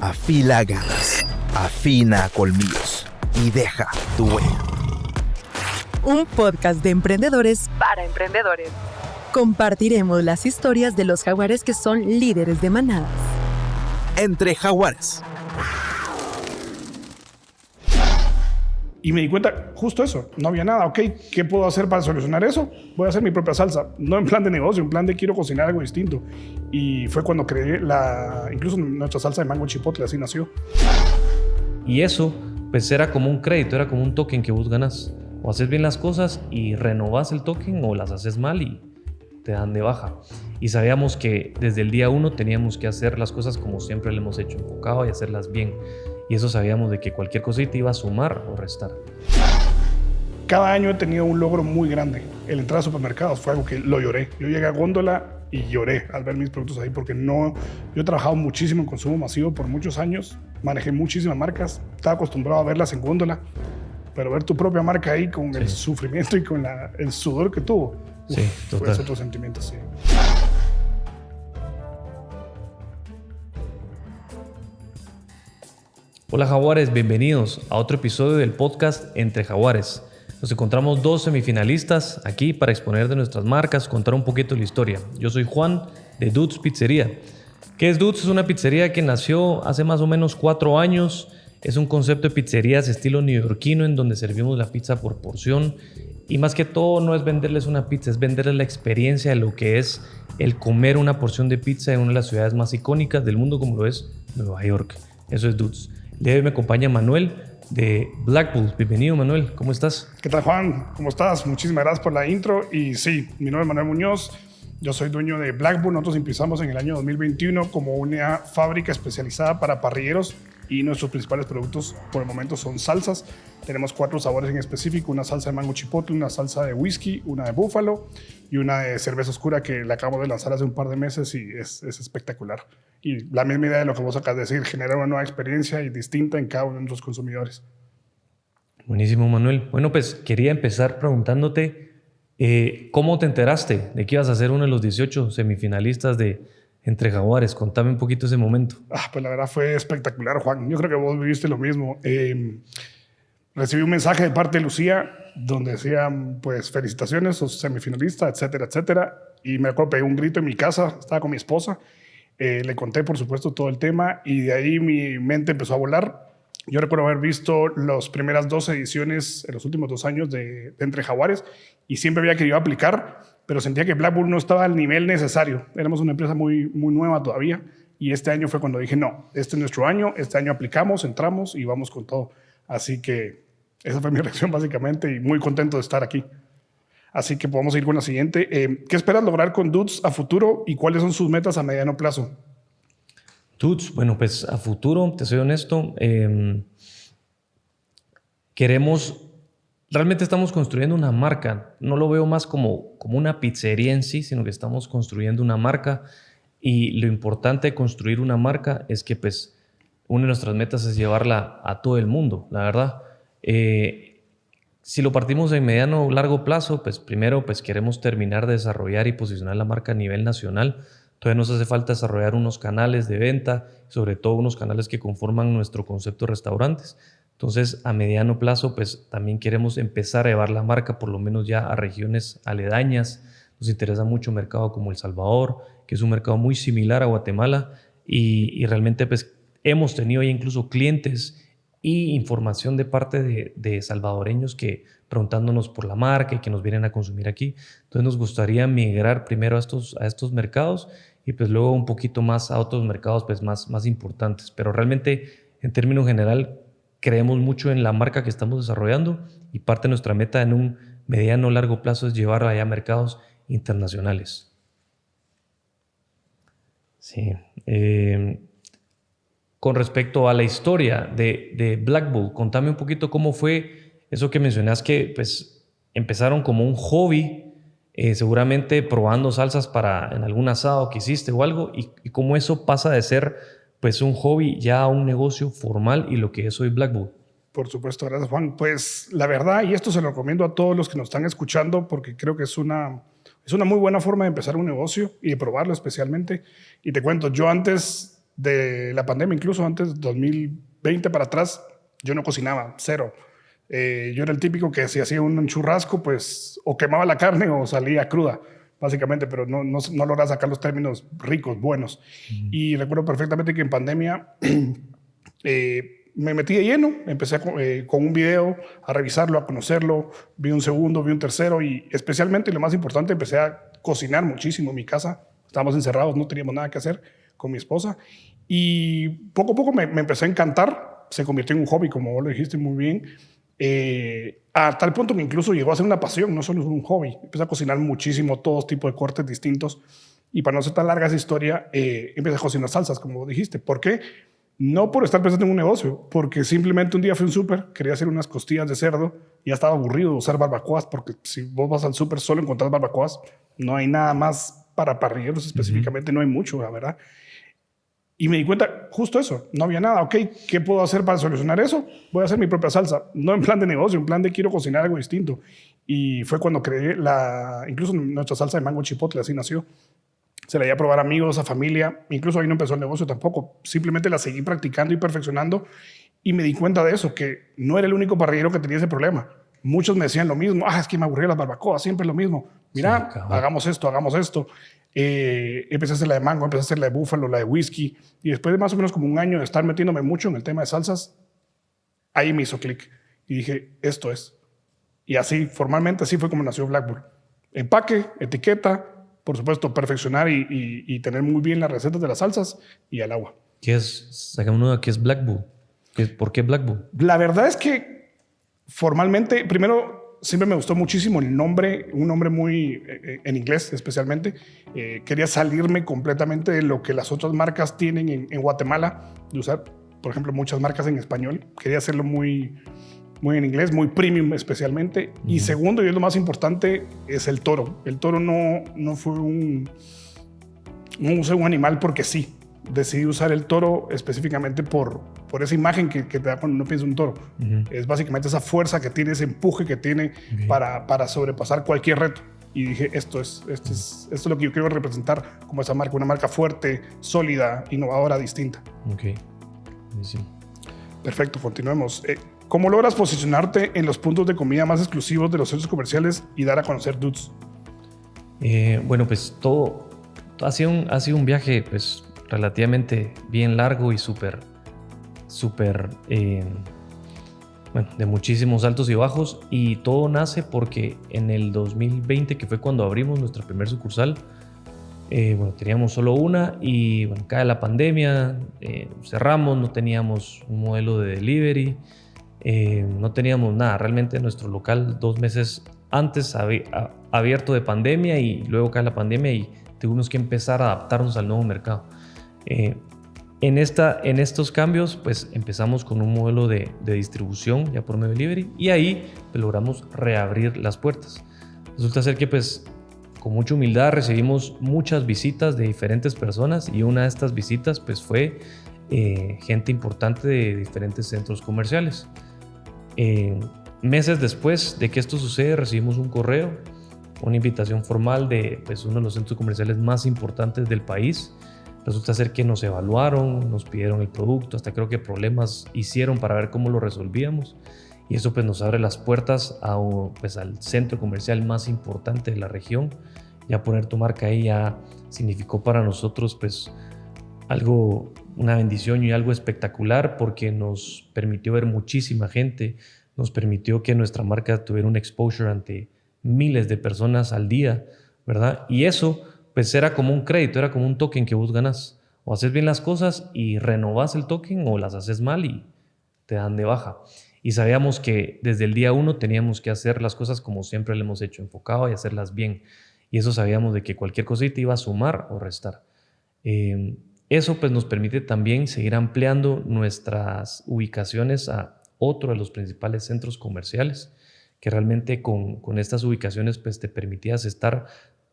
Afila garras, afina colmillos y deja tu huella. Un podcast de emprendedores para emprendedores. Compartiremos las historias de los jaguares que son líderes de manadas. Entre jaguares. Y me di cuenta, justo eso, no había nada. Ok, ¿qué puedo hacer para solucionar eso? Voy a hacer mi propia salsa, no en plan de negocio, en plan de quiero cocinar algo distinto. Y fue cuando creé incluso nuestra salsa de mango chipotle, así nació. Y eso, pues era como un crédito, era como un token que vos ganas. O haces bien las cosas y renovas el token, o las haces mal y te dan de baja. Y sabíamos que desde el día 1 teníamos que hacer las cosas como siempre le hemos hecho, enfocado y hacerlas bien. Y eso sabíamos de que cualquier cosita iba a sumar o restar. Cada año he tenido un logro muy grande. El entrar a supermercados fue algo que lo lloré. Yo llegué a góndola y lloré al ver mis productos ahí porque yo he trabajado muchísimo en consumo masivo por muchos años. Manejé muchísimas marcas. Estaba acostumbrado a verlas en góndola. Pero ver tu propia marca ahí con el sufrimiento y con el sudor que tuvo, fue otro sentimiento, sí. Hola Jaguares, bienvenidos a otro episodio del podcast Entre Jaguares. Nos encontramos 2 semifinalistas aquí para exponer de nuestras marcas, contar un poquito de la historia. Yo soy Juan de Dudes Pizzería. ¿Qué es Dudes? Es una pizzería que nació hace más o menos 4 años. Es un concepto de pizzerías estilo neoyorquino en donde servimos la pizza por porción. Y más que todo no es venderles una pizza, es venderles la experiencia de lo que es el comer una porción de pizza en una de las ciudades más icónicas del mundo como lo es Nueva York. Eso es Dudes. De hoy me acompaña Manuel de Black Bull. Bienvenido, Manuel. ¿Cómo estás? ¿Qué tal, Juan? ¿Cómo estás? Muchísimas gracias por la intro. Y sí, mi nombre es Manuel Muñoz. Yo soy dueño de Black Bull. Nosotros empezamos en el año 2021 como una fábrica especializada para parrilleros y nuestros principales productos por el momento son salsas. Tenemos 4 sabores en específico: una salsa de mango chipotle, una salsa de whisky, una de búfalo y una de cerveza oscura que la acabamos de lanzar hace un par de meses y es espectacular. Y la misma idea de lo que vos acabas de decir, generar una nueva experiencia y distinta en cada uno de nuestros consumidores. Buenísimo, Manuel. Bueno, pues quería empezar preguntándote ¿cómo te enteraste de que ibas a ser uno de los 18 semifinalistas de Entre Jaguares? Contame un poquito ese momento. Pues la verdad fue espectacular, Juan. Yo creo que vos viviste lo mismo. Recibí un mensaje de parte de Lucía donde decían, pues, felicitaciones, sos semifinalista, etcétera, etcétera. Y me acuerdo, pegué un grito en mi casa, estaba con mi esposa. Le conté, por supuesto, todo el tema y de ahí mi mente empezó a volar. Yo recuerdo haber visto las primeras 2 ediciones en los últimos 2 años de Entre Jaguares y siempre había querido aplicar, pero sentía que Black Bull no estaba al nivel necesario. Éramos una empresa muy, muy nueva todavía y este año fue cuando dije, no, este es nuestro año, este año aplicamos, entramos y vamos con todo. Así que esa fue mi reacción básicamente y muy contento de estar aquí. Así que podemos ir con la siguiente. ¿Qué esperas lograr con Dudes a futuro y cuáles son sus metas a mediano plazo? Dudes, bueno, pues a futuro, te soy honesto, realmente estamos construyendo una marca. No lo veo más como una pizzería en sí, sino que estamos construyendo una marca. Y lo importante de construir una marca es que pues una de nuestras metas es llevarla a todo el mundo, la verdad. Si lo partimos en mediano o largo plazo, pues primero pues queremos terminar de desarrollar y posicionar la marca a nivel nacional. Todavía nos hace falta desarrollar unos canales de venta, sobre todo unos canales que conforman nuestro concepto de restaurantes. Entonces, a mediano plazo, pues también queremos empezar a llevar la marca por lo menos ya a regiones aledañas. Nos interesa mucho un mercado como El Salvador, que es un mercado muy similar a Guatemala y realmente pues hemos tenido ya incluso clientes y información de parte de salvadoreños que preguntándonos por la marca y que nos vienen a consumir aquí. Entonces nos gustaría migrar primero a estos mercados y pues luego un poquito más a otros mercados pues más importantes. Pero realmente en términos general creemos mucho en la marca que estamos desarrollando y parte de nuestra meta en un mediano o largo plazo es llevarla allá a mercados internacionales. Sí. Con respecto a la historia de Black Bull, contame un poquito cómo fue eso que mencionas que pues, empezaron como un hobby, seguramente probando salsas en algún asado que hiciste o algo, y cómo eso pasa de ser pues, un hobby ya a un negocio formal y lo que es hoy Black Bull. Por supuesto, gracias, Juan. Pues la verdad, y esto se lo recomiendo a todos los que nos están escuchando porque creo que es una muy buena forma de empezar un negocio y de probarlo especialmente. Y te cuento, yo antes de la pandemia, incluso antes de 2020 para atrás, yo no cocinaba, cero. Yo era el típico que si hacía un churrasco, pues o quemaba la carne o salía cruda, básicamente, pero no lograba sacar los términos ricos, buenos. Y recuerdo perfectamente que en pandemia me metí de lleno, empecé con un video a revisarlo, a conocerlo, vi un segundo, vi un tercero y especialmente, lo más importante, empecé a cocinar muchísimo en mi casa. Estábamos encerrados, no teníamos nada que hacer con mi esposa y poco a poco me empezó a encantar, se convirtió en un hobby, como vos lo dijiste muy bien, a tal punto que incluso llegó a ser una pasión, no solo es un hobby. Empecé a cocinar muchísimo, todos tipos de cortes distintos y para no ser tan larga esa historia, empecé a cocinar salsas, como vos dijiste. ¿Por qué? No por estar pensando en un negocio, porque simplemente un día fui a un súper, quería hacer unas costillas de cerdo y ya estaba aburrido de usar barbacoas, porque si vos vas al súper solo encontrás barbacoas, no hay nada más para parrilleros específicamente, no hay mucho, la verdad. Y me di cuenta, justo eso, no había nada. Ok, ¿qué puedo hacer para solucionar eso? Voy a hacer mi propia salsa, no en plan de negocio, en plan de quiero cocinar algo distinto. Y fue cuando creé incluso nuestra salsa de mango chipotle, así nació. Se la di a probar a amigos, a familia, incluso ahí no empezó el negocio tampoco. Simplemente la seguí practicando y perfeccionando y me di cuenta de eso, que no era el único parrillero que tenía ese problema. Muchos me decían lo mismo, es que me aburría las barbacoas, siempre lo mismo. Mira, sí, hagamos esto. Empecé a hacer la de mango, empecé a hacer la de búfalo, la de whisky y después de más o menos como un año de estar metiéndome mucho en el tema de salsas, ahí me hizo clic y dije, esto es. Y así, formalmente, así fue como nació Black Bull. Empaque, etiqueta, por supuesto, perfeccionar y tener muy bien las recetas de las salsas y al agua. ¿Qué es? Sácame una, ¿qué es Black Bull? ¿Por qué Black Bull? La verdad es que formalmente, primero, siempre me gustó muchísimo el nombre, un nombre muy, en inglés especialmente. Quería salirme completamente de lo que las otras marcas tienen en Guatemala, de usar, por ejemplo, muchas marcas en español. Quería hacerlo muy en inglés, muy premium especialmente. Y segundo, y es lo más importante, es el toro. El toro no fue no usé un animal porque sí. Decidí usar el toro específicamente por esa imagen que te da cuando uno piensa un toro. Es básicamente esa fuerza que tiene, ese empuje que tiene para sobrepasar cualquier reto. Y dije, esto es lo que yo quiero representar como esa marca, una marca fuerte, sólida, innovadora, distinta. Ok, sí. Perfecto, continuemos. ¿Cómo logras posicionarte en los puntos de comida más exclusivos de los centros comerciales y dar a conocer Dudes? Bueno, pues todo ha sido un viaje pues relativamente bien largo y súper de muchísimos altos y bajos, y todo nace porque en el 2020, que fue cuando abrimos nuestra primer sucursal, teníamos solo una y cae la pandemia, cerramos, no teníamos un modelo de delivery, no teníamos nada. Realmente nuestro local 2 meses antes abierto de pandemia y luego cae la pandemia y tuvimos que empezar a adaptarnos al nuevo mercado. En estos cambios pues empezamos con un modelo de distribución ya por medio de delivery y ahí pues, logramos reabrir las puertas. Resulta ser que pues con mucha humildad recibimos muchas visitas de diferentes personas y una de estas visitas pues fue gente importante de diferentes centros comerciales. Meses después de que esto sucede recibimos un correo, una invitación formal de pues, uno de los centros comerciales más importantes del país. Resulta ser que nos evaluaron, nos pidieron el producto, hasta creo que problemas hicieron para ver cómo lo resolvíamos. Y eso pues nos abre las puertas al centro comercial más importante de la región. Ya poner tu marca ahí ya significó para nosotros pues una bendición y algo espectacular, porque nos permitió ver muchísima gente, nos permitió que nuestra marca tuviera un exposure ante miles de personas al día, ¿verdad? Y eso pues era como un crédito, era como un token que vos ganas. O haces bien las cosas y renovas el token, o las haces mal y te dan de baja. Y sabíamos que desde el día 1 teníamos que hacer las cosas como siempre le hemos hecho, enfocado y hacerlas bien. Y eso sabíamos de que cualquier cosita iba a sumar o restar. Eso pues nos permite también seguir ampliando nuestras ubicaciones a otro de los principales centros comerciales, que realmente con estas ubicaciones pues te permitías estar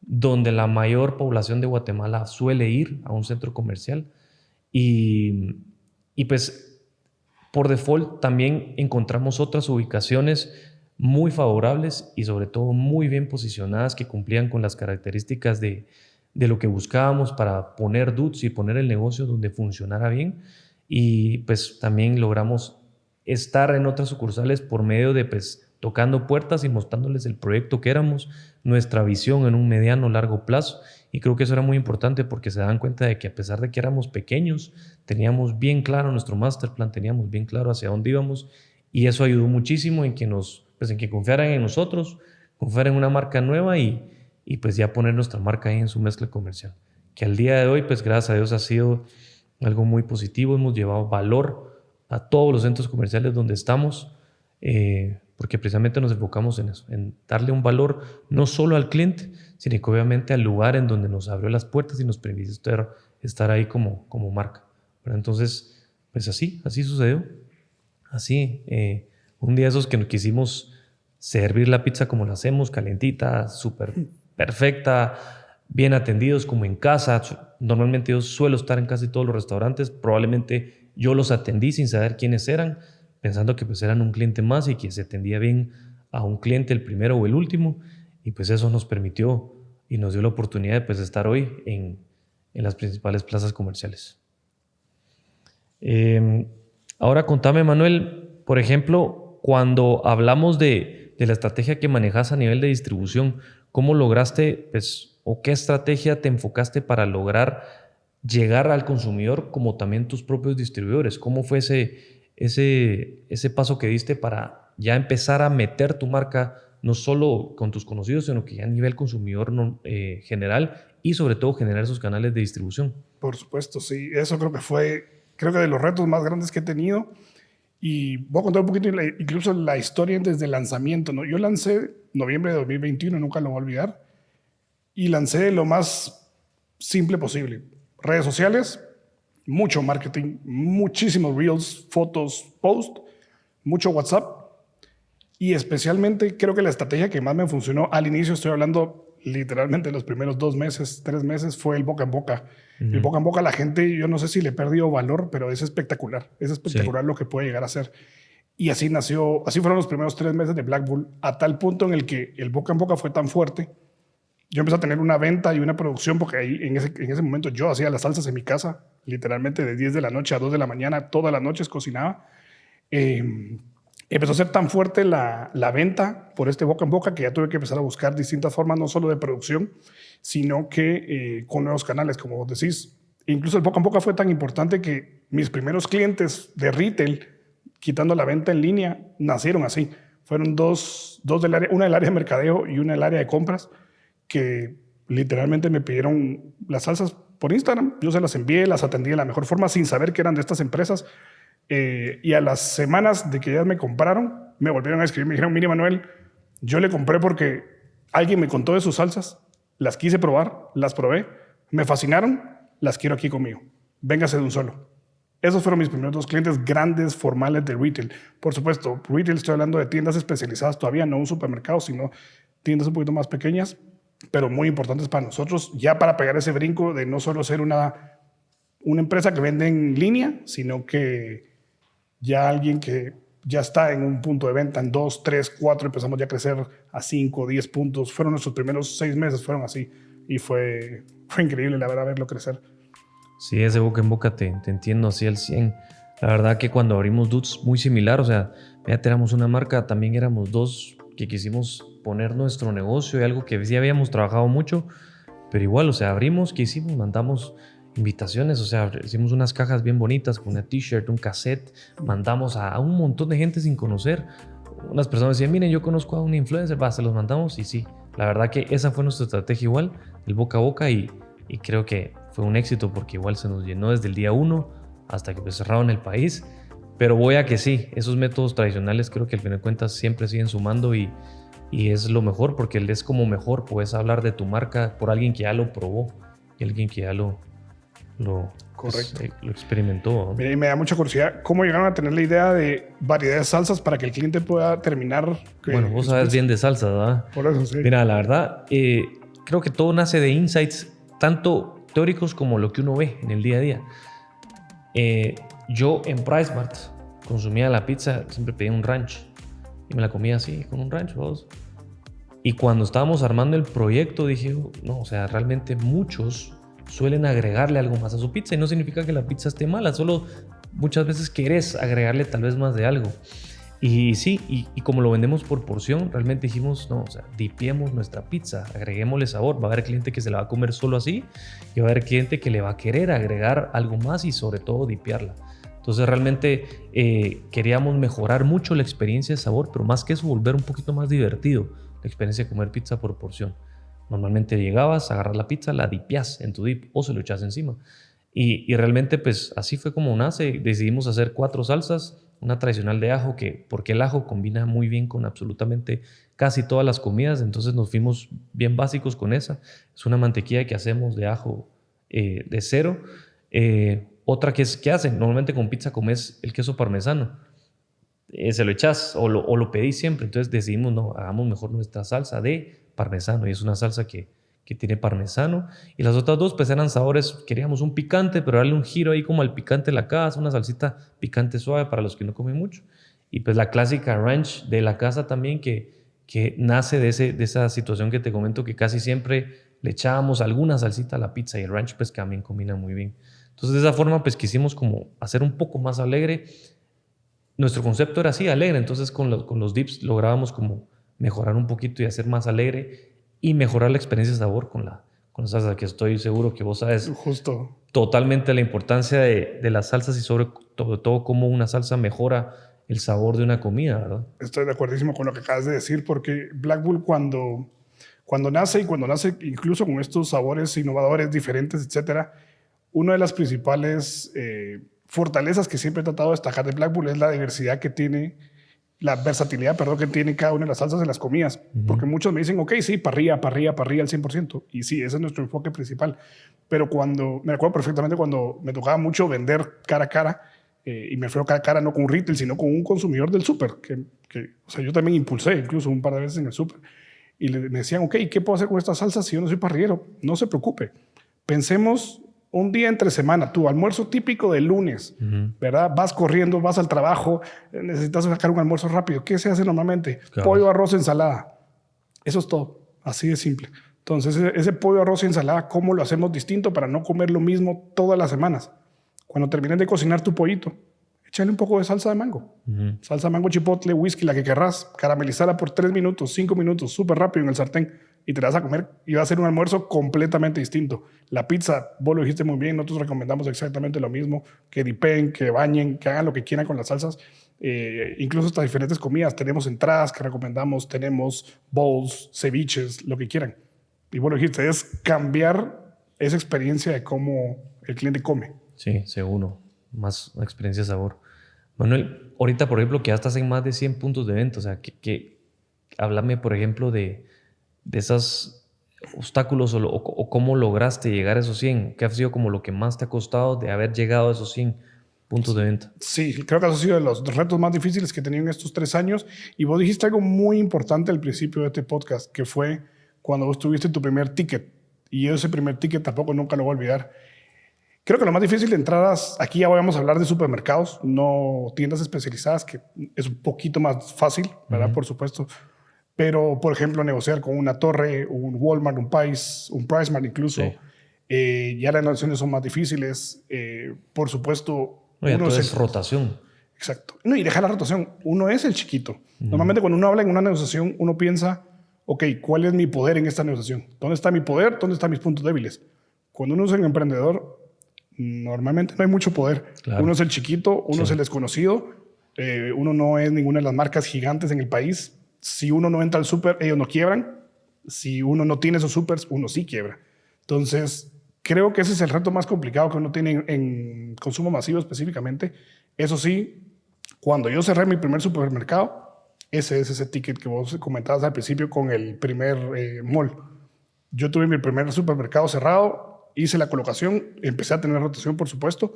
donde la mayor población de Guatemala suele ir, a un centro comercial. Y pues por default también encontramos otras ubicaciones muy favorables y sobre todo muy bien posicionadas, que cumplían con las características de de lo que buscábamos para poner Dudes y poner el negocio donde funcionara bien. Y pues también logramos estar en otras sucursales por medio de pues tocando puertas y mostrándoles el proyecto que éramos, nuestra visión en un mediano largo plazo. Y creo que eso era muy importante porque se dan cuenta de que a pesar de que éramos pequeños, teníamos bien claro nuestro master plan, teníamos bien claro hacia dónde íbamos, y eso ayudó muchísimo en que en que confiaran en nosotros, confiar en una marca nueva y pues ya poner nuestra marca ahí en su mezcla comercial. Que al día de hoy, pues gracias a Dios ha sido algo muy positivo. Hemos llevado valor a todos los centros comerciales donde estamos, porque precisamente nos enfocamos en eso, en darle un valor no solo al cliente, sino que obviamente al lugar en donde nos abrió las puertas y nos permitió estar ahí como marca. Pero entonces, pues así sucedió. Así, un día esos que nos quisimos servir la pizza como la hacemos, calentita, súper perfecta, bien atendidos como en casa. Normalmente yo suelo estar en casi todos los restaurantes. Probablemente yo los atendí sin saber quiénes eran, pensando que pues eran un cliente más y que se atendía bien a un cliente, el primero o el último. Y pues eso nos permitió y nos dio la oportunidad de pues estar hoy en las principales plazas comerciales. Ahora contame, Manuel, por ejemplo, cuando hablamos de la estrategia que manejas a nivel de distribución, ¿cómo lograste, pues, o qué estrategia te enfocaste para lograr llegar al consumidor como también tus propios distribuidores? ¿Cómo fue ese paso que diste para ya empezar a meter tu marca no solo con tus conocidos, sino que ya a nivel consumidor general y sobre todo generar esos canales de distribución? Por supuesto, sí. Eso creo que de los retos más grandes que he tenido. Y voy a contar un poquito incluso la historia desde el lanzamiento, ¿no? Yo lancé noviembre de 2021, nunca lo voy a olvidar, y lancé lo más simple posible. Redes sociales, mucho marketing, muchísimos reels, fotos, posts, mucho WhatsApp, y especialmente creo que la estrategia que más me funcionó al inicio, estoy hablando literalmente los primeros 2 meses, 3 meses, fue el boca en boca. El boca en boca, la gente, yo no sé si le perdió valor, pero es espectacular. Es espectacular lo que puede llegar a ser. Y así fueron los primeros 3 meses de Black Bull, a tal punto en el que el boca en boca fue tan fuerte. Yo empecé a tener una venta y una producción, porque ahí en ese momento yo hacía las salsas en mi casa, literalmente de 10 de la noche a 2 de la mañana, todas las noches cocinaba. Empezó a ser tan fuerte la venta por este boca en boca que ya tuve que empezar a buscar distintas formas, no solo de producción, sino que con nuevos canales, como vos decís. Incluso el boca en boca fue tan importante que mis primeros clientes de retail, quitando la venta en línea, nacieron así. Fueron dos del área, una del área de mercadeo y una del área de compras, que literalmente me pidieron las salsas por Instagram. Yo se las envié, las atendí de la mejor forma sin saber que eran de estas empresas. Y a las semanas de que ellas me compraron, me volvieron a escribir, me dijeron: mire, Manuel, yo le compré porque alguien me contó de sus salsas, las quise probar, las probé, me fascinaron, las quiero aquí conmigo, véngase de un solo. Esos fueron mis primeros 2 clientes grandes, formales de retail. Por supuesto, retail estoy hablando de tiendas especializadas todavía, no un supermercado, sino tiendas un poquito más pequeñas, pero muy importantes para nosotros, ya para pegar ese brinco de no solo ser una empresa que vende en línea, sino que ya alguien que ya está en un punto de venta en 2, 3, 4, empezamos ya a crecer a 5, 10 puntos. Fueron nuestros primeros 6 meses, fueron así. Y fue increíble, la verdad, verlo crecer. Sí, ese boca en boca te entiendo así al 100. La verdad que cuando abrimos Dudes, muy similar. O sea, ya teníamos una marca, también éramos 2 que quisimos poner nuestro negocio y algo que sí habíamos trabajado mucho. Pero igual, o sea, abrimos, ¿qué hicimos? Mandamos invitaciones, o sea, hicimos unas cajas bien bonitas con una t-shirt, un cassette, mandamos a un montón de gente sin conocer. Unas personas decían: miren, yo conozco a un influencer, se los mandamos. Y sí, la verdad que esa fue nuestra estrategia igual, el boca a boca, y creo que fue un éxito porque igual se nos llenó desde el día 1 hasta que pues cerraron el país. Pero voy a que sí, esos métodos tradicionales creo que al final de cuentas siempre siguen sumando y es lo mejor, porque es como mejor puedes hablar de tu marca por alguien que ya lo probó y alguien que ya lo experimentó, ¿no? Mira, y me da mucha curiosidad cómo llegaron a tener la idea de variedad de salsas para que el cliente pueda terminar. Bueno, vos sabes bien de salsas, ¿verdad? Por eso sí. Mira, la verdad, creo que todo nace de insights, tanto teóricos como lo que uno ve en el día a día. Yo en PriceMart consumía la pizza, siempre pedía un ranch y me la comía así, con un ranch, vos. Y cuando estábamos armando el proyecto dije, no, o sea, realmente muchos suelen agregarle algo más a su pizza y no significa que la pizza esté mala, solo muchas veces querés agregarle tal vez más de algo. Y sí, y como lo vendemos por porción, realmente dijimos, no, o sea, dipiemos nuestra pizza, agreguémosle sabor. Va a haber cliente que se la va a comer solo así y va a haber cliente que le va a querer agregar algo más y sobre todo dipiarla. Entonces realmente queríamos mejorar mucho la experiencia de sabor, pero más que eso, volver un poquito más divertido la experiencia de comer pizza por porción. Normalmente llegabas, agarras la pizza, la dipias en tu dip o se lo echas encima. Y realmente pues así fue como nace. Decidimos hacer 4 salsas. Una tradicional de ajo, porque el ajo combina muy bien con absolutamente casi todas las comidas, entonces nos fuimos bien básicos con esa. Es una mantequilla que hacemos de ajo de cero. Otra que hacen, normalmente con pizza comes el queso parmesano. Se lo echas o lo pedís siempre, entonces decidimos, no, hagamos mejor nuestra salsa de parmesano, y es una salsa que tiene parmesano, y las otras 2 pues eran sabores, queríamos un picante, pero darle un giro ahí como al picante de la casa, una salsita picante suave para los que no comen mucho, y pues la clásica ranch de la casa también que nace de esa situación que te comento, que casi siempre le echábamos alguna salsita a la pizza, y el ranch pues también combina muy bien. Entonces de esa forma pues quisimos como hacer un poco más alegre. Nuestro concepto era así, alegre, entonces con los dips lográbamos como mejorar un poquito y hacer más alegre y mejorar la experiencia de sabor con la salsa, que estoy seguro que vos sabes Justo. totalmente la importancia de las salsas y sobre todo cómo una salsa mejora el sabor de una comida, ¿verdad? Estoy de acuerdísimo con lo que acabas de decir, porque Black Bull cuando nace incluso con estos sabores innovadores, diferentes, etcétera, una de las principales fortalezas que siempre he tratado de destacar de Black Bull es la diversidad que tiene, la versatilidad, que tiene cada una de las salsas en las comidas. Porque muchos me dicen, ok, sí, parrilla al 100%. Y sí, ese es nuestro enfoque principal. Pero me acuerdo perfectamente cuando me tocaba mucho vender cara a cara, y me refiero cara a cara no con un retail, sino con un consumidor del súper, o sea, yo también impulsé incluso un par de veces en el súper. Y me decían, ok, ¿qué puedo hacer con esta salsa si yo no soy parrillero? No se preocupe. Pensemos un día entre semana, tu almuerzo típico de lunes, ¿verdad? Vas corriendo, vas al trabajo, necesitas sacar un almuerzo rápido. ¿Qué se hace normalmente? Claro. Pollo, arroz, ensalada. Eso es todo. Así de simple. Entonces, ese pollo, arroz y ensalada, ¿cómo lo hacemos distinto para no comer lo mismo todas las semanas? Cuando termines de cocinar tu pollito, échale un poco de salsa de mango. Salsa de mango, chipotle, whisky, la que querrás. Caramelizarla por 3 minutos, 5 minutos, súper rápido en el sartén. Y te la vas a comer y va a ser un almuerzo completamente distinto. La pizza, vos lo dijiste muy bien, nosotros recomendamos exactamente lo mismo, que dipen, que bañen, que hagan lo que quieran con las salsas. Incluso hasta diferentes comidas. Tenemos entradas que recomendamos, tenemos bowls, ceviches, lo que quieran. Y vos lo dijiste, es cambiar esa experiencia de cómo el cliente come. Sí, seguro. Más experiencia de sabor. Manuel, ahorita, por ejemplo, que ya estás en más de 100 puntos de venta, o sea, háblame, por ejemplo, de esos obstáculos o cómo lograste llegar a esos 100. ¿Qué ha sido como lo que más te ha costado de haber llegado a esos 100 puntos de venta? Sí, creo que eso ha sido de los retos más difíciles que he tenido en estos 3 años. Y vos dijiste algo muy importante al principio de este podcast, que fue cuando vos tuviste tu primer ticket. Y ese primer ticket tampoco nunca lo voy a olvidar. Creo que lo más difícil de entrar aquí ya vamos a hablar de supermercados, no tiendas especializadas, que es un poquito más fácil, ¿verdad? Por supuesto. Pero, por ejemplo, negociar con una Torre, un Walmart, un PriceMart incluso, sí. Ya las negociaciones son más difíciles. Por supuesto, uno es rotación. Exacto. No, y dejar la rotación. Uno es el chiquito. Normalmente cuando uno habla en una negociación, uno piensa, ok, ¿cuál es mi poder en esta negociación? ¿Dónde está mi poder? ¿Dónde están mis puntos débiles? Cuando uno es un emprendedor, normalmente no hay mucho poder. Claro. Uno es el chiquito, uno es el desconocido, uno no es ninguna de las marcas gigantes en el país. Si uno no entra al súper, ellos no quiebran. Si uno no tiene esos súpers, uno sí quiebra. Entonces, creo que ese es el reto más complicado que uno tiene en consumo masivo específicamente. Eso sí, cuando yo cerré mi primer supermercado, ese es ese ticket que vos comentabas al principio con el primer mall. Yo tuve mi primer supermercado cerrado, hice la colocación, empecé a tener rotación, por supuesto,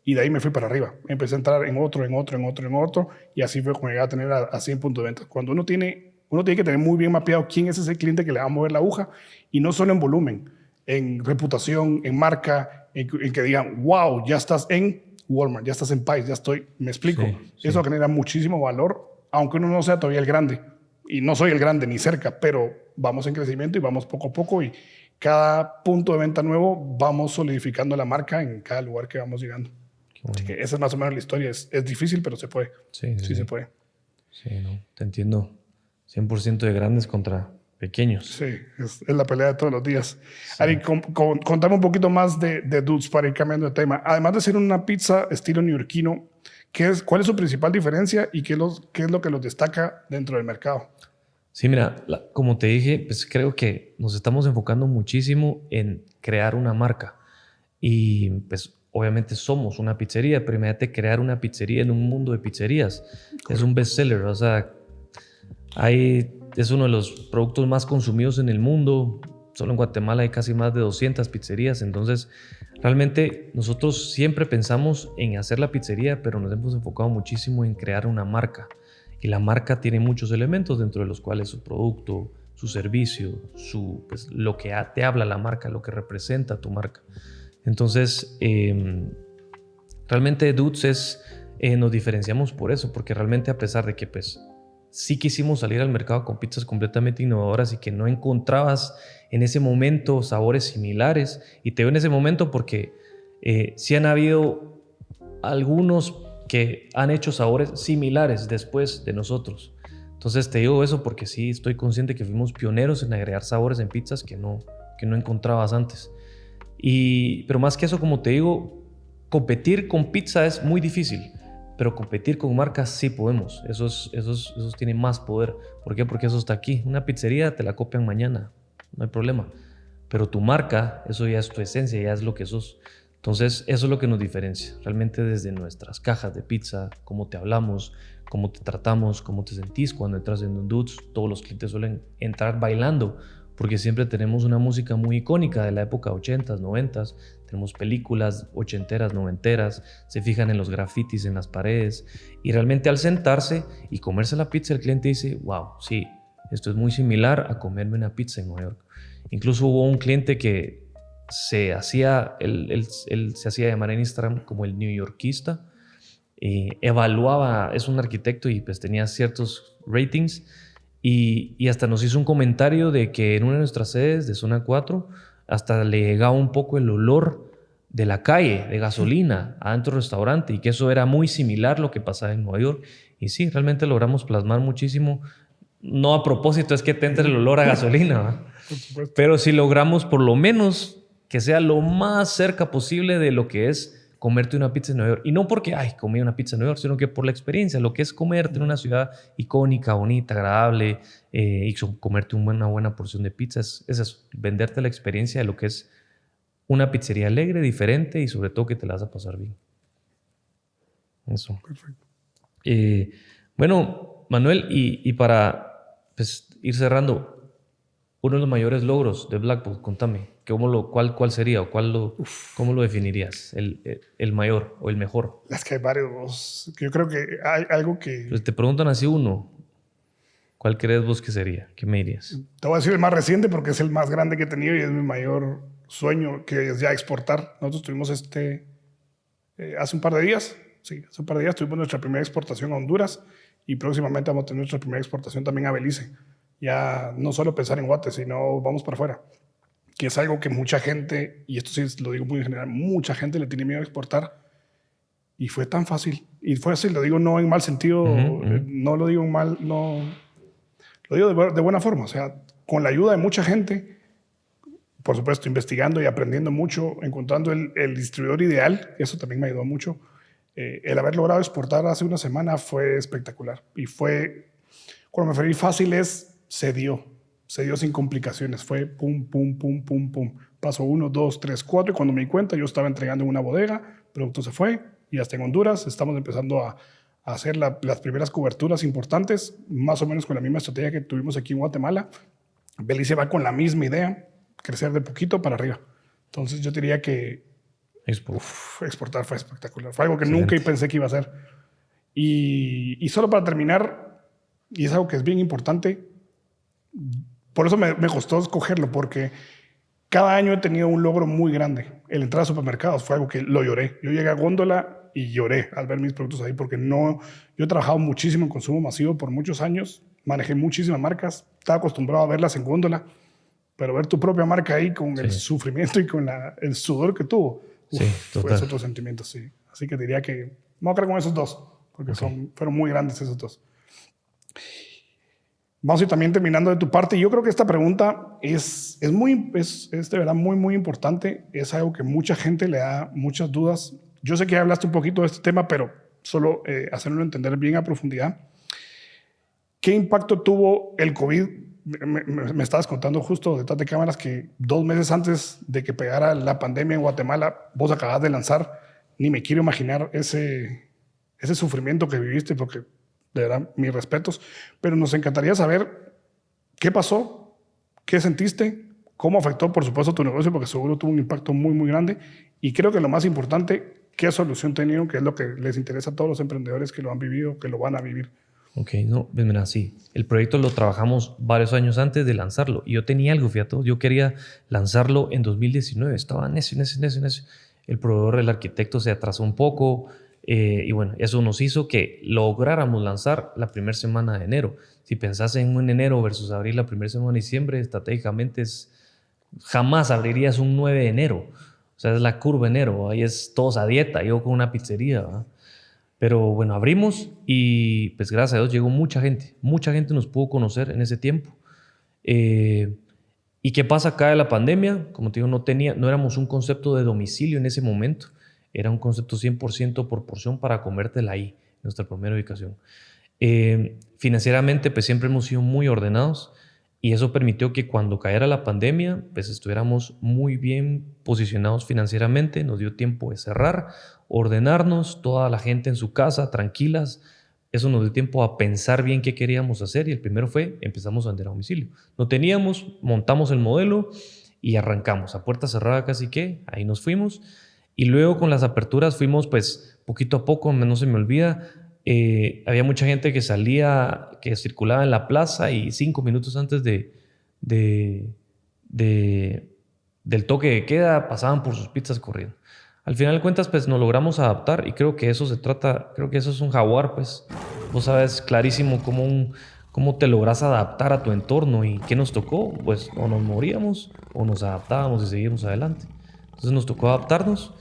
y de ahí me fui para arriba. Empecé a entrar en otro, y así fue como llegué a tener a 100 puntos de venta. Cuando uno tiene que tener muy bien mapeado quién es ese cliente que le va a mover la aguja, y no solo en volumen, en reputación, en marca, en que digan, wow, ya estás en Walmart, ya estás en Pais, ya estoy, me explico. Sí. Eso genera muchísimo valor, aunque uno no sea todavía el grande. Y no soy el grande ni cerca, pero vamos en crecimiento y vamos poco a poco, y cada punto de venta nuevo vamos solidificando la marca en cada lugar que vamos llegando. Bueno. Así que esa es más o menos la historia. Es difícil, pero se puede. Sí. Se puede. Sí, no, te entiendo. 100% de grandes contra pequeños. Sí, es la pelea de todos los días. Sí. Ari, contame un poquito más de Dudes para ir cambiando de tema. Además de ser una pizza estilo neoyorquino, ¿cuál es su principal diferencia y qué es lo que los destaca dentro del mercado? Sí, mira, como te dije, pues creo que nos estamos enfocando muchísimo en crear una marca. Y pues obviamente somos una pizzería, pero imagínate crear una pizzería en un mundo de pizzerías. Correcto. Es un bestseller, o sea, es uno de los productos más consumidos en el mundo. Solo en Guatemala hay casi más de 200 pizzerías. Entonces, realmente nosotros siempre pensamos en hacer la pizzería, pero nos hemos enfocado muchísimo en crear una marca. Y la marca tiene muchos elementos, dentro de los cuales su producto, su servicio, pues, lo que te habla la marca, lo que representa tu marca. Entonces, realmente Dudes nos diferenciamos por eso, porque realmente a pesar de que pues, sí quisimos salir al mercado con pizzas completamente innovadoras y que no encontrabas en ese momento sabores similares, y te digo en ese momento porque sí han habido algunos que han hecho sabores similares después de nosotros. Entonces te digo eso porque sí estoy consciente que fuimos pioneros en agregar sabores en pizzas que no encontrabas antes. Pero más que eso, como te digo, competir con pizza es muy difícil, pero competir con marcas sí podemos. Esos tienen más poder. ¿Por qué? Porque eso está aquí. Una pizzería te la copian mañana, no hay problema. Pero tu marca, eso ya es tu esencia, ya es lo que sos. Entonces, eso es lo que nos diferencia. Realmente desde nuestras cajas de pizza, cómo te hablamos, cómo te tratamos, cómo te sentís cuando entras en un Dudes. Todos los clientes suelen entrar bailando, porque siempre tenemos una música muy icónica de la época 80s, 90s. Tenemos películas ochenteras, noventeras, se fijan en los grafitis en las paredes, y realmente al sentarse y comerse la pizza, el cliente dice, wow, sí, esto es muy similar a comerme una pizza en Nueva York. Incluso hubo un cliente que él se hacía llamar en Instagram como el newyorkista, evaluaba, es un arquitecto y pues tenía ciertos ratings, y hasta nos hizo un comentario de que en una de nuestras sedes de Zona 4 hasta le llegaba un poco el olor de la calle, de gasolina, adentro del restaurante, y que eso era muy similar a lo que pasaba en Nueva York. Y sí, realmente logramos plasmar muchísimo. No a propósito es que te entre el olor a gasolina, pero sí logramos por lo menos que sea lo más cerca posible de lo que es comerte una pizza en Nueva York. Y no porque, comí una pizza en Nueva York, sino que por la experiencia, lo que es comerte en una ciudad icónica, bonita, agradable, y comerte una buena porción de pizza. Es eso, venderte la experiencia de lo que es una pizzería alegre, diferente, y sobre todo que te la vas a pasar bien. Eso. Perfecto. Bueno, Manuel, y para pues, ir cerrando, uno de los mayores logros de Blackboard, contame, ¿cuál sería o cómo lo definirías? ¿El mayor o el mejor? Es que hay varios. Yo creo que hay algo que... Pues te preguntan así uno. ¿Cuál crees vos que sería? ¿Qué me dirías? Te voy a decir el más reciente porque es el más grande que he tenido y es mi mayor sueño, que es ya exportar. Nosotros tuvimos hace un par de días. Sí, hace un par de días tuvimos nuestra primera exportación a Honduras, y próximamente vamos a tener nuestra primera exportación también a Belice. Ya no solo pensar en Guate, sino vamos para afuera. Que es algo que mucha gente, y esto sí lo digo muy en general, mucha gente le tiene miedo a exportar. Y fue tan fácil. Y fue así, lo digo no en mal sentido, no lo digo en mal, no. Lo digo de buena forma. O sea, con la ayuda de mucha gente, por supuesto, investigando y aprendiendo mucho, encontrando el distribuidor ideal, eso también me ayudó mucho. El haber logrado exportar hace una semana fue espectacular. Y fue, cuando me referí fácil se dio sin complicaciones. Fue pum, pum, pum, pum, pum. Paso 1, 2, 3, 4. Y cuando me di cuenta, yo estaba entregando en una bodega, el producto se fue, y hasta en Honduras estamos empezando a hacer las primeras coberturas importantes, más o menos con la misma estrategia que tuvimos aquí en Guatemala. Belice va con la misma idea, crecer de poquito para arriba. Entonces yo diría que exportar fue espectacular. Fue algo que nunca pensé que iba a hacer. Y solo para terminar, y es algo que es bien importante, por eso me costó escogerlo, porque cada año he tenido un logro muy grande. El entrar a supermercados fue algo que lo lloré. Yo llegué a Góndola y lloré al ver mis productos ahí, porque yo he trabajado muchísimo en consumo masivo por muchos años, manejé muchísimas marcas, estaba acostumbrado a verlas en góndola, pero ver tu propia marca ahí con el sufrimiento y con el sudor que tuvo, fue otro sentimiento, sí. Así que diría que me voy a quedar con esos dos, porque fueron muy grandes esos dos. Vamos a ir también terminando de tu parte. Yo creo que esta pregunta es de verdad muy, muy importante. Es algo que mucha gente le da muchas dudas. Yo sé que hablaste un poquito de este tema, pero solo hacerlo entender bien a profundidad. ¿Qué impacto tuvo el COVID? Me estabas contando justo detrás de cámaras que 2 meses antes de que pegara la pandemia en Guatemala, vos acabas de lanzar. Ni me quiero imaginar ese sufrimiento que viviste, porque de verdad, mis respetos. Pero nos encantaría saber qué pasó, qué sentiste, cómo afectó, por supuesto, tu negocio, porque seguro tuvo un impacto muy, muy grande. Y creo que lo más importante, qué solución tenían, que es lo que les interesa a todos los emprendedores que lo han vivido, que lo van a vivir. Ok, no, pues mira, sí. El proyecto lo trabajamos varios años antes de lanzarlo. Y yo tenía algo, fíjate, yo quería lanzarlo en 2019. Estaba necio. El proveedor, el arquitecto, se atrasó un poco. Y bueno, eso nos hizo que lográramos lanzar la primera semana de enero. Si pensás en un enero versus abrir la primera semana de diciembre, estratégicamente jamás abrirías un 9 de enero. O sea, es la curva de enero. Ahí es todos a dieta, yo con una pizzería, ¿verdad? Pero bueno, abrimos y pues gracias a Dios llegó mucha gente. Mucha gente nos pudo conocer en ese tiempo. ¿Y qué pasa acá de la pandemia? Como te digo, no éramos un concepto de domicilio en ese momento. Era un concepto 100% por porción para comértela ahí, nuestra primera ubicación. Financieramente, pues siempre hemos sido muy ordenados y eso permitió que cuando cayera la pandemia, pues estuviéramos muy bien posicionados financieramente. Nos dio tiempo de cerrar, ordenarnos, toda la gente en su casa, tranquilas. Eso nos dio tiempo a pensar bien qué queríamos hacer y el primero fue, empezamos a vender a domicilio. No teníamos, montamos el modelo y arrancamos. A puerta cerrada casi que, ahí nos fuimos. Y luego con las aperturas fuimos pues poquito a poco, no se me olvida, había mucha gente que salía, que circulaba en la plaza y 5 minutos antes del toque de queda pasaban por sus pizzas corriendo. Al final de cuentas pues nos logramos adaptar y creo que eso se trata, creo que eso es un jaguar, pues vos sabes clarísimo cómo te logras adaptar a tu entorno y qué nos tocó, pues o nos moríamos o nos adaptábamos y seguimos adelante. Entonces nos tocó adaptarnos.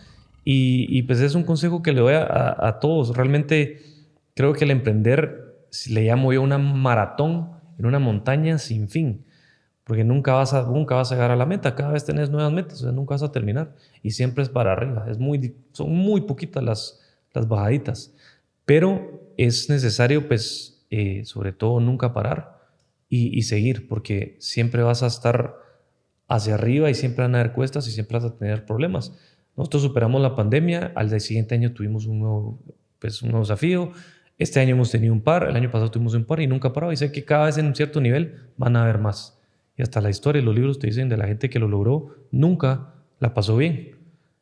Y pues es un consejo que le doy a todos. Realmente creo que el emprender, le llamo yo una maratón en una montaña sin fin, porque nunca vas a llegar a la meta. Cada vez tenés nuevas metas, o sea, nunca vas a terminar y siempre es para arriba. Son muy poquitas las bajaditas, pero es necesario pues sobre todo nunca parar y seguir, porque siempre vas a estar hacia arriba y siempre van a haber cuestas y siempre vas a tener problemas. Nosotros superamos la pandemia, al siguiente año tuvimos un nuevo desafío, este año hemos tenido un par, el año pasado tuvimos un par y nunca parado, y sé que cada vez en un cierto nivel van a haber más. Y hasta la historia y los libros te dicen de la gente que lo logró, nunca la pasó bien.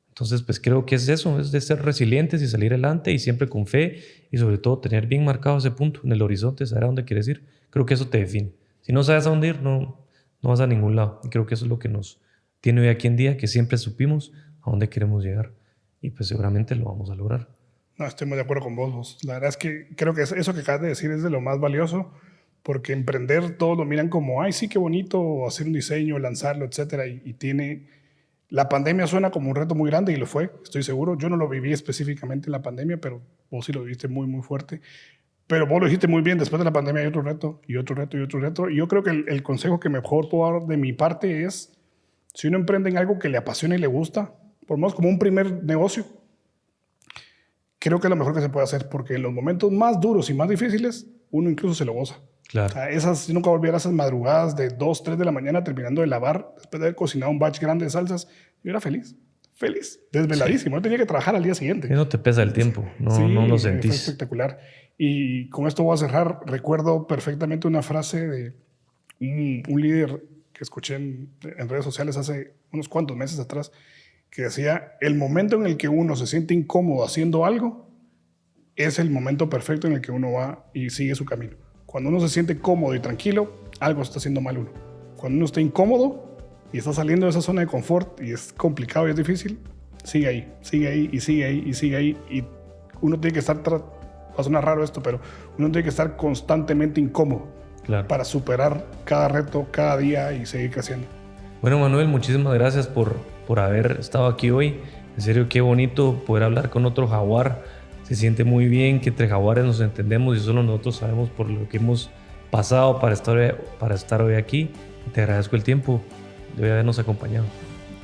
Entonces, pues creo que es eso, es de ser resilientes y salir adelante y siempre con fe y sobre todo tener bien marcado ese punto en el horizonte, saber a dónde quieres ir. Creo que eso te define. Si no sabes a dónde ir, no vas a ningún lado. Y creo que eso es lo que nos tiene hoy aquí en día, que siempre supimos a dónde queremos llegar y pues seguramente lo vamos a lograr. No, estoy muy de acuerdo con vos. La verdad es que creo que eso que acabas de decir es de lo más valioso, porque emprender todos lo miran como, ay, sí, qué bonito hacer un diseño, lanzarlo, etcétera, y tiene... La pandemia suena como un reto muy grande y lo fue, estoy seguro. Yo no lo viví específicamente en la pandemia, pero vos sí lo viviste muy, muy fuerte. Pero vos lo dijiste muy bien, después de la pandemia hay otro reto y otro reto y otro reto. Y yo creo que el consejo que mejor puedo dar de mi parte es, si uno emprende en algo que le apasiona y le gusta, por lo menos como un primer negocio, creo que es lo mejor que se puede hacer, porque en los momentos más duros y más difíciles, uno incluso se lo goza. Claro. O sea, si nunca volviera a esas madrugadas de 2, 3 de la mañana terminando de lavar, después de haber cocinado un batch grande de salsas, yo era feliz, desveladísimo. No tenía que trabajar al día siguiente. Y no te pesa el tiempo, no lo sentís. Fue espectacular. Y con esto voy a cerrar. Recuerdo perfectamente una frase de un líder que escuché en redes sociales hace unos cuantos meses atrás, que decía, el momento en el que uno se siente incómodo haciendo algo es el momento perfecto en el que uno va y sigue su camino. Cuando uno se siente cómodo y tranquilo, algo está haciendo mal uno. Cuando uno está incómodo y está saliendo de esa zona de confort y es complicado y es difícil, sigue ahí y sigue ahí y sigue ahí. Y uno tiene que estar, va a sonar raro esto, pero uno tiene que estar constantemente incómodo. Claro. para superar cada reto, cada día y seguir creciendo. Bueno, Manuel, muchísimas gracias por haber estado aquí hoy. En serio, qué bonito poder hablar con otro jaguar. Se siente muy bien que entre jaguares nos entendemos y solo nosotros sabemos por lo que hemos pasado para estar hoy aquí. Te agradezco el tiempo de habernos acompañado.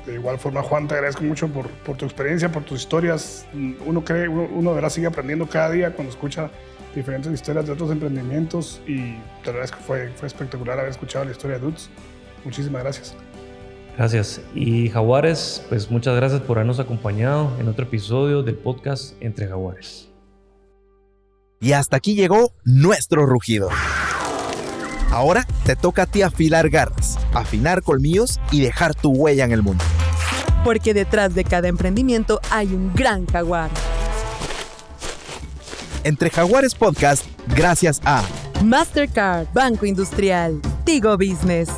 De igual forma, Juan, te agradezco mucho por tu experiencia, por tus historias. Uno de verdad sigue aprendiendo cada día cuando escucha diferentes historias de otros emprendimientos y te agradezco, fue espectacular haber escuchado la historia de Dudes. Muchísimas gracias. Gracias. Y jaguares, pues muchas gracias por habernos acompañado en otro episodio del podcast Entre Jaguares. Y hasta aquí llegó nuestro rugido. Ahora te toca a ti afilar garras, afinar colmillos y dejar tu huella en el mundo. Porque detrás de cada emprendimiento hay un gran jaguar. Entre Jaguares Podcast, gracias a Mastercard, Banco Industrial, Tigo Business,